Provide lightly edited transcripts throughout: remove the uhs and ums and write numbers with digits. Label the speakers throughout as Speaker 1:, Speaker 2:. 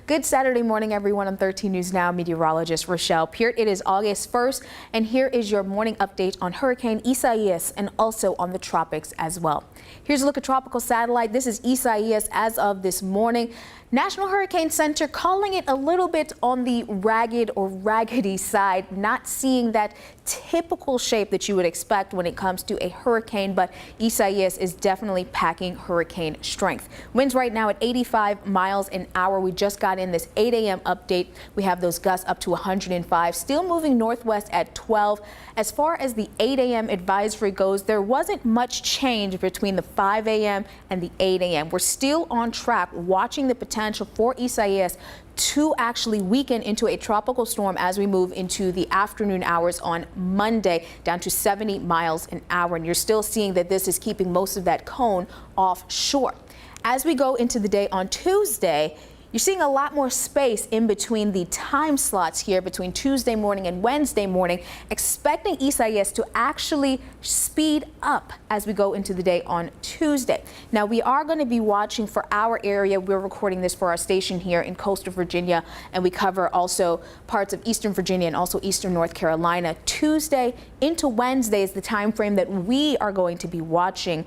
Speaker 1: Good Saturday morning, everyone. On 13 News Now, meteorologist Rochelle Peart. It is August 1st, and here is your morning update on Hurricane Isaias and also on the tropics as well. Here's a look at tropical satellite. This is Isaias as of this morning. National Hurricane Center calling it a little bit on the ragged or raggedy side, not seeing that typical shape that you would expect when it comes to a hurricane, but Isaias is definitely packing hurricane strength. Winds right now at 85 miles an hour. We just got in this 8 a.m. update. We have those gusts up to 105, still moving northwest at 12. As far as the 8 a.m. advisory goes, there wasn't much change between the 5 a.m. and the 8 a.m. We're still on track, watching the potential for Isaias to actually weaken into a tropical storm as we move into the afternoon hours on Monday, down to 70 miles an hour. And you're still seeing that this is keeping most of that cone offshore. As we go into the day on Tuesday, you're seeing a lot more space in between the time slots here between Tuesday morning and Wednesday morning, expecting Isaias to actually speed up as we go into the day on Tuesday. Now, we are going to be watching for our area. We're recording this for our station here in coastal Virginia, and we cover also parts of eastern Virginia and also eastern North Carolina. Tuesday into Wednesday is the time frame that we are going to be watching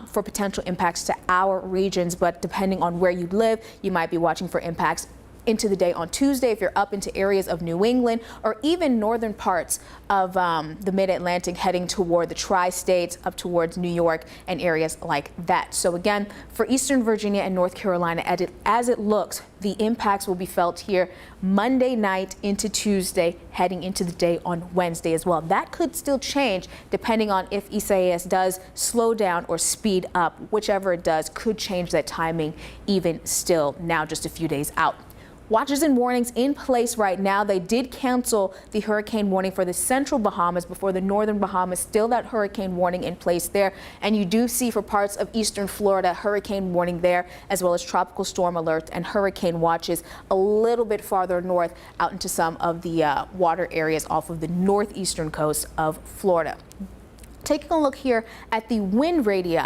Speaker 1: for potential impacts to our regions. But depending on where you live, you might be watching for impacts into the day on Tuesday if you're up into areas of New England or even northern parts of the mid-Atlantic, heading toward the tri-states up towards New York and areas like that. So again, for eastern Virginia and North Carolina, as it looks, the impacts will be felt here Monday night into Tuesday, heading into the day on Wednesday as well. That could still change depending on if Isaias does slow down or speed up. Whichever it does could change that timing even still now, just a few days out. Watches and warnings in place right now. They did cancel the hurricane warning for the central Bahamas before the northern Bahamas. Still that hurricane warning in place there. And you do see for parts of eastern Florida, hurricane warning there, as well as tropical storm alert and hurricane watches a little bit farther north out into some of the water areas off of the northeastern coast of Florida. Taking a look here at the wind radii.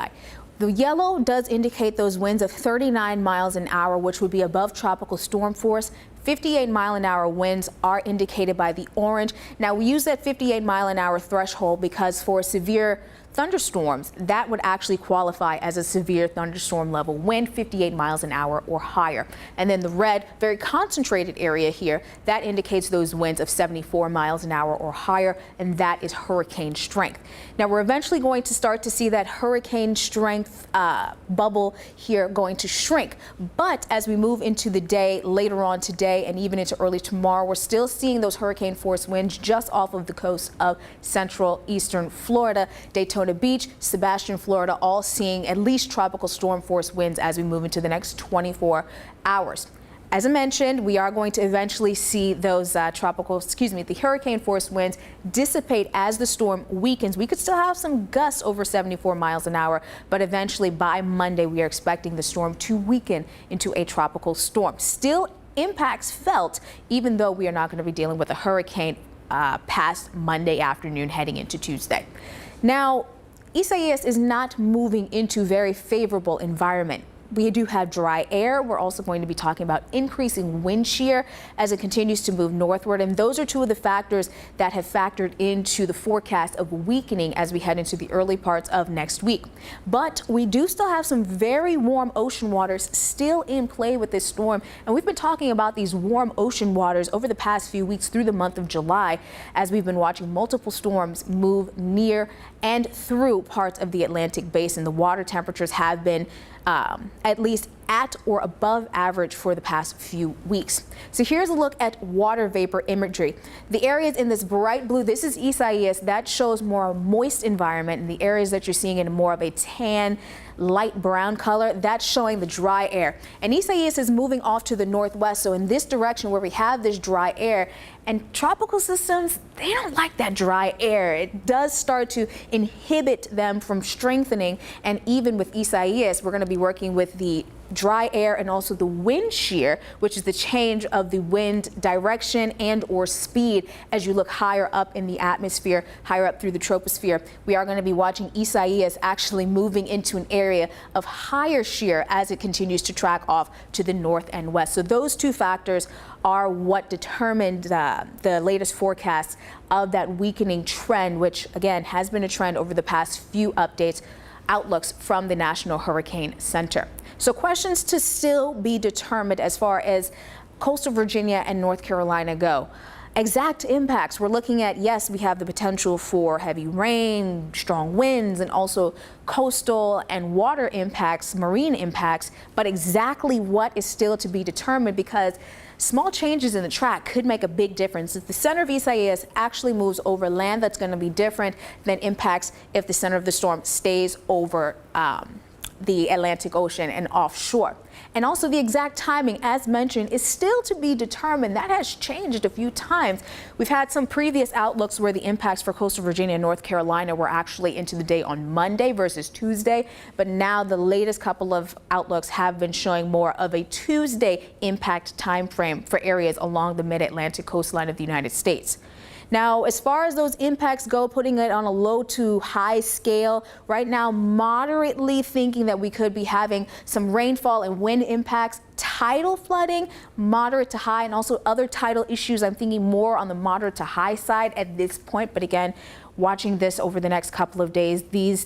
Speaker 1: The yellow does indicate those winds of 39 miles an hour, which would be above tropical storm force. 58-mile-an-hour winds are indicated by the orange. Now, we use that 58-mile-an-hour threshold because for severe thunderstorms, that would actually qualify as a severe thunderstorm level wind, 58 miles an hour or higher. And then the red, very concentrated area here, that indicates those winds of 74 miles an hour or higher, and that is hurricane strength. Now, we're eventually going to start to see that hurricane strength bubble here going to shrink. But as we move into the day later on today and even into early tomorrow, we're still seeing those hurricane force winds just off of the coast of central eastern Florida. Daytona Beach, Sebastian, Florida, all seeing at least tropical storm force winds as we move into the next 24 hours. As I mentioned, we are going to eventually see those the hurricane force winds dissipate as the storm weakens. We could still have some gusts over 74 miles an hour, but eventually by Monday, we are expecting the storm to weaken into a tropical storm. Still impacts felt, even though we are not going to be dealing with a hurricane past Monday afternoon heading into Tuesday. Now, Isaias is not moving into very favorable environment. We do have dry air. We're also going to be talking about increasing wind shear as it continues to move northward. And those are two of the factors that have factored into the forecast of weakening as we head into the early parts of next week. But we do still have some very warm ocean waters still in play with this storm. And we've been talking about these warm ocean waters over the past few weeks through the month of July, as we've been watching multiple storms move near and through parts of the Atlantic basin. The water temperatures have been at least at or above average for the past few weeks. So here's a look at water vapor imagery. The areas in this bright blue, this is Isaias, that shows more moist environment, and the areas that you're seeing in more of a tan, light brown color, that's showing the dry air. And Isaias is moving off to the northwest, so in this direction where we have this dry air, and tropical systems, they don't like that dry air. It does start to inhibit them from strengthening, and even with Isaias, we're going to be working with the dry air and also the wind shear, which is the change of the wind direction and or speed as you look higher up in the atmosphere, higher up through the troposphere. We are going to be watching Isaias actually moving into an area of higher shear as it continues to track off to the north and west. So those two factors are what determined the latest forecasts of that weakening trend, which again has been a trend over the past few outlooks from the National Hurricane Center. So questions to still be determined as far as coastal Virginia and North Carolina go. Exact impacts, we're looking at, yes, we have the potential for heavy rain, strong winds, and also coastal and water impacts, marine impacts, but exactly what is still to be determined, because small changes in the track could make a big difference. If the center of Isaias actually moves over land, that's going to be different than impacts if the center of the storm stays over the Atlantic Ocean and offshore. And also the exact timing, as mentioned, is still to be determined. That has changed a few times. We've had some previous outlooks where the impacts for coastal Virginia and North Carolina were actually into the day on Monday versus Tuesday. But now the latest couple of outlooks have been showing more of a Tuesday impact time frame for areas along the mid-Atlantic coastline of the United States. Now, as far as those impacts go, putting it on a low to high scale, right now, moderately thinking that we could be having some rainfall and wind impacts, tidal flooding, moderate to high, and also other tidal issues. I'm thinking more on the moderate to high side at this point. But again, watching this over the next couple of days, these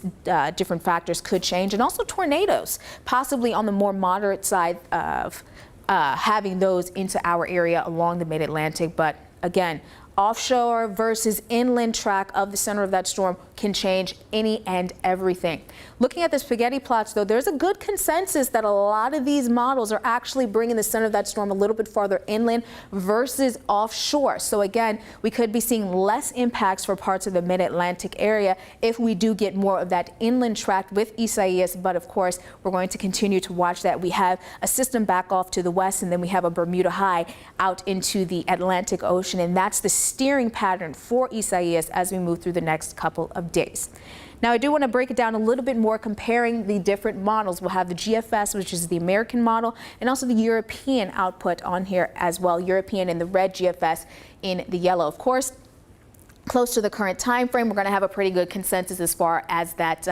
Speaker 1: different factors could change. And also tornadoes, possibly on the more moderate side of having those into our area along the mid-Atlantic. But again, offshore versus inland track of the center of that storm can change any and everything. Looking at the spaghetti plots, though, there's a good consensus that a lot of these models are actually bringing the center of that storm a little bit farther inland versus offshore. So again, we could be seeing less impacts for parts of the mid-Atlantic area if we do get more of that inland track with Isaias. But of course, we're going to continue to watch that. We have a system back off to the west, and then we have a Bermuda high out into the Atlantic Ocean, and that's the steering pattern for Isaias as we move through the next couple of days. Now, I do want to break it down a little bit more, comparing the different models. We'll have the GFS, which is the American model, and also the European output on here as well. European in the red, GFS in the yellow. Of course, close to the current time frame, we're going to have a pretty good consensus as far as that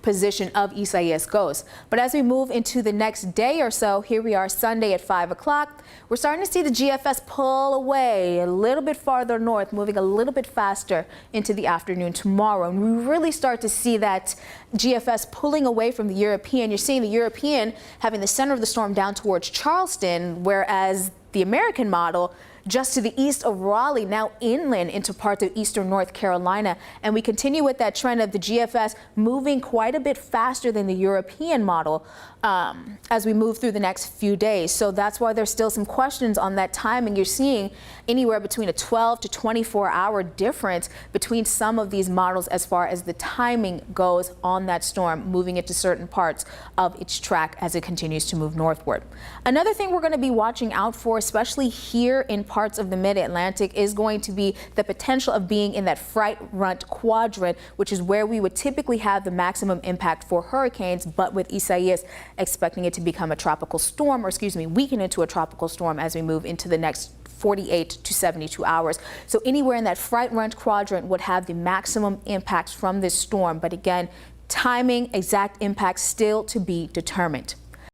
Speaker 1: position of Isaias goes. But as we move into the next day or so, here we are Sunday at 5 o'clock. We're starting to see the GFS pull away a little bit farther north, moving a little bit faster into the afternoon tomorrow. And we really start to see that GFS pulling away from the European. You're seeing the European having the center of the storm down towards Charleston, whereas the American model just to the east of Raleigh, now inland into parts of eastern North Carolina. And we continue with that trend of the GFS moving quite a bit faster than the European model as we move through the next few days. So that's why there's still some questions on that timing. You're seeing anywhere between a 12 to 24-hour difference between some of these models as far as the timing goes on that storm moving into certain parts of its track as it continues to move northward. Another thing we're going to be watching out for, especially here in parts of the mid-Atlantic, is going to be the potential of being in that front quadrant, which is where we would typically have the maximum impact for hurricanes, but with Isaias expecting it to become a tropical storm, or weaken into a tropical storm as we move into the next 48 to 72 hours. So anywhere in that front quadrant would have the maximum impacts from this storm. But again, timing, exact impacts still to be determined.